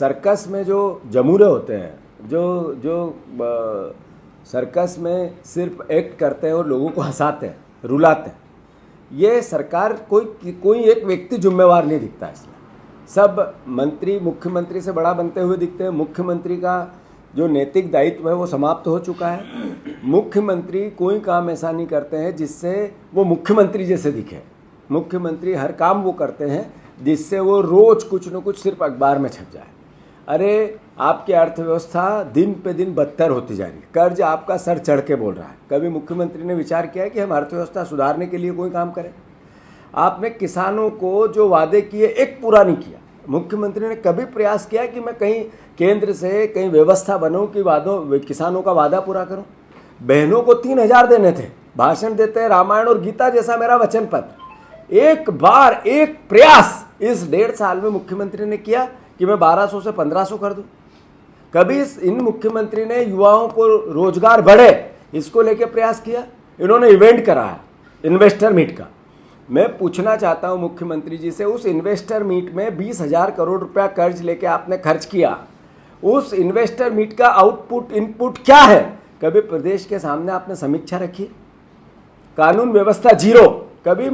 Circus में जो जमूरे होते हैं, जो जो सर्कस में सिर्फ एक्ट करते हैं और लोगों को हंसाते हैं, रुलाते हैं, ये सरकार कोई एक व्यक्ति जिम्मेवार नहीं दिखता। इसमें सब मंत्री मुख्यमंत्री से बड़ा बनते हुए दिखते हैं। मुख्यमंत्री का जो नैतिक दायित्व है वो समाप्त हो चुका है। मुख्यमंत्री कोई काम ऐसा नहीं करते हैं जिससे वो मुख्यमंत्री जैसे दिखे। मुख्यमंत्री हर काम वो करते हैं जिससे वो रोज कुछ न कुछ सिर्फ अखबार में छप जाए। अरे आपकी अर्थव्यवस्था दिन पे दिन बदतर होती जा रही है, कर्ज आपका सर चढ़ के बोल रहा है। कभी मुख्यमंत्री ने विचार किया है कि हम अर्थव्यवस्था सुधारने के लिए कोई काम करें? आपने किसानों को जो वादे किए एक पूरा नहीं किया। मुख्यमंत्री ने कभी प्रयास किया कि मैं कहीं केंद्र से कहीं व्यवस्था बनाऊं कि किसानों का वादा पूरा करूं? बहनों को 3,000 देने थे, भाषण देते हैं रामायण और गीता जैसा मेरा वचन पत्र। एक बार एक प्रयास इस 1.5 साल में मुख्यमंत्री ने किया कि मैं 1200 से 1500 कर दूं? कभी इन मुख्यमंत्री ने युवाओं को रोजगार बढ़े इसको लेकर प्रयास किया? इन्होंने इवेंट कराया इन्वेस्टर मीट का। मैं पूछना चाहता हूं मुख्यमंत्री जी से, उस इन्वेस्टर मीट में 20,000 करोड़ रुपया कर्ज लेके आपने खर्च किया, उस इन्वेस्टर मीट का आउटपुट इनपुट क्या है? कभी प्रदेश के सामने आपने समीक्षा रखी? कानून व्यवस्था जीरो। कभी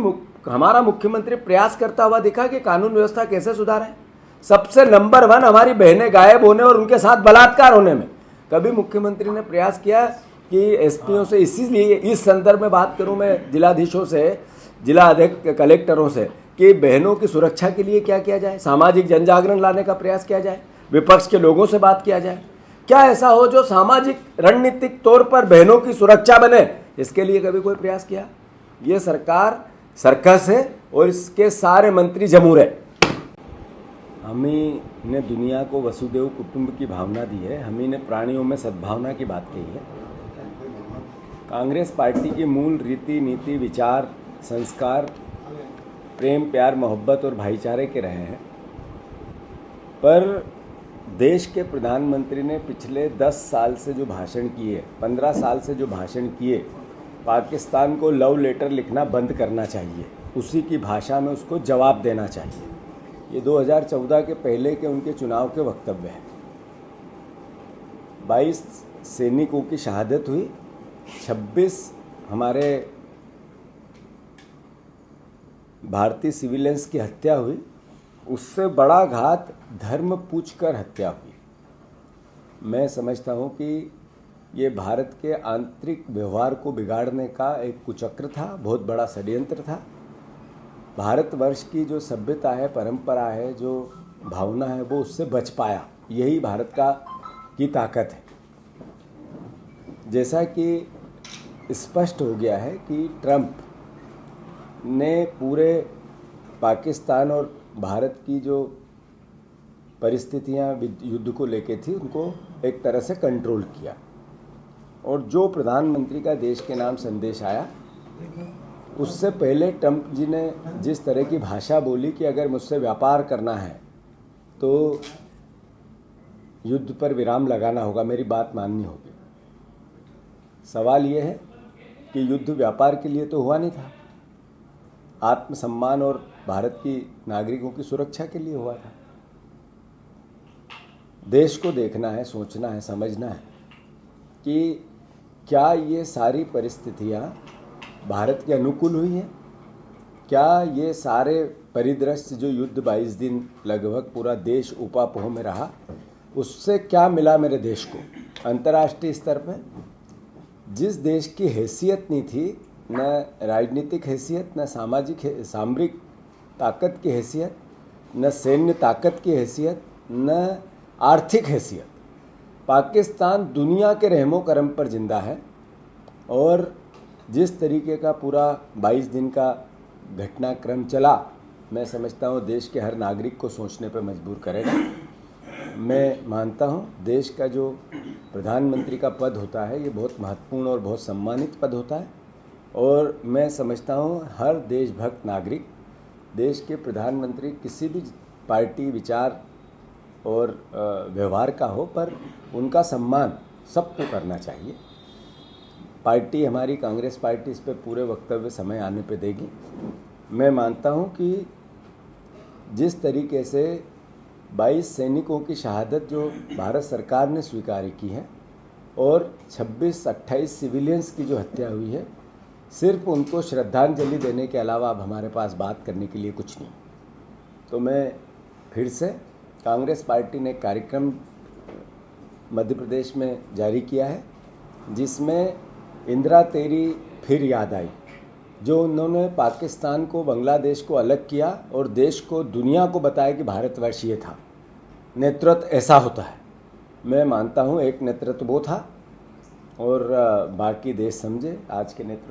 हमारा मुख्यमंत्री प्रयास करता हुआ दिखा कि कानून व्यवस्था कैसे सुधारें? सबसे नंबर 1 हमारी बहनें गायब होने और उनके साथ बलात्कार होने में। कभी मुख्यमंत्री ने प्रयास किया कि एसपीओ से, इसीलिए इस संदर्भ में बात करूं मैं जिलाधीशों से, जिला अध्यक्ष कलेक्टरों से, कि बहनों की सुरक्षा के लिए क्या किया जाए? सामाजिक जनजागरण लाने का प्रयास किया जाए, विपक्ष के लोगों से बात किया जाए। क्या ऐसा हो जो सामाजिक रणनीतिक तौर पर बहनों की सुरक्षा बने? इसके लिए कभी कोई प्रयास किया? ये सरकार सर्कस है और इसके सारे मंत्री जमूरे। हम ही ने दुनिया को वसुदेव कुटुंब की भावना दी है, हम ही ने प्राणियों में सद्भावना की बात कही है। कांग्रेस पार्टी की मूल रीति नीति विचार संस्कार प्रेम प्यार मोहब्बत और भाईचारे के रहे हैं, पर देश के प्रधानमंत्री ने पिछले 10 साल से जो भाषण किए, 15 साल से जो भाषण किए, पाकिस्तान को लव लेटर लिखना बंद करना चाहिए, उसी की भाषा में उसको जवाब देना चाहिए। ये 2014 के पहले के उनके चुनाव के वक्तव्य हैं। 22 सैनिकों की शहादत हुई, 26 हमारे भारतीय सिविलियंस की हत्या हुई, उससे बड़ा घात धर्म पूछकर हत्या हुई। मैं समझता हूँ कि ये भारत के आंतरिक व्यवहार को बिगाड़ने का एक कुचक्र था, बहुत बड़ा षड्यंत्र था। भारतवर्ष की जो सभ्यता है, परंपरा है, जो भावना है, वो उससे बच पाया। यही भारत की ताकत है। जैसा कि स्पष्ट हो गया है कि ट्रंप ने पूरे पाकिस्तान और भारत की जो परिस्थितियां युद्ध को लेके थी उनको एक तरह से कंट्रोल किया, और जो प्रधानमंत्री का देश के नाम संदेश आया, उससे पहले ट्रंप जी ने जिस तरह की भाषा बोली कि अगर मुझसे व्यापार करना है तो युद्ध पर विराम लगाना होगा, मेरी बात माननी होगी। सवाल ये है कि युद्ध व्यापार के लिए तो हुआ नहीं था, आत्मसम्मान और भारत की नागरिकों की सुरक्षा के लिए हुआ था। देश को देखना है, सोचना है, समझना है कि क्या ये सारी परिस्थितियां भारत के अनुकूल हुई हैं? क्या ये सारे परिदृश्य जो युद्ध 22 दिन लगभग पूरा देश उपापोह में रहा, उससे क्या मिला मेरे देश को अंतर्राष्ट्रीय स्तर पर? जिस देश की हैसियत नहीं थी, न राजनीतिक हैसियत, न सामरिक ताकत की हैसियत, न सैन्य ताकत की हैसियत, न आर्थिक हैसियत, पाकिस्तान दुनिया के रहमो करम पर जिंदा है। और जिस तरीके का पूरा 22 दिन का घटनाक्रम चला, मैं समझता हूँ देश के हर नागरिक को सोचने पर मजबूर करेगा। मैं मानता हूँ देश का जो प्रधानमंत्री का पद होता है ये बहुत महत्वपूर्ण और बहुत सम्मानित पद होता है, और मैं समझता हूँ हर देशभक्त नागरिक देश के प्रधानमंत्री किसी भी पार्टी विचार और व्यवहार का हो, पर उनका सम्मान सबको करना चाहिए। पार्टी हमारी कांग्रेस पार्टी इस पर पूरे वक्तव्य समय आने पे देगी। मैं मानता हूँ कि जिस तरीके से 22 सैनिकों की शहादत जो भारत सरकार ने स्वीकार की है और 26-28 सिविलियंस की जो हत्या हुई है, सिर्फ उनको श्रद्धांजलि देने के अलावा अब हमारे पास बात करने के लिए कुछ नहीं। तो मैं फिर से, कांग्रेस पार्टी ने कार्यक्रम मध्य प्रदेश में जारी किया है जिसमें इंदिरा तेरी फिर याद आई, जो उन्होंने पाकिस्तान को, बांग्लादेश को अलग किया और देश को, दुनिया को बताया कि भारतवर्ष ये था, नेतृत्व ऐसा होता है। मैं मानता हूँ एक नेतृत्व वो था और बाकी देश समझे आज के नेतृत्व।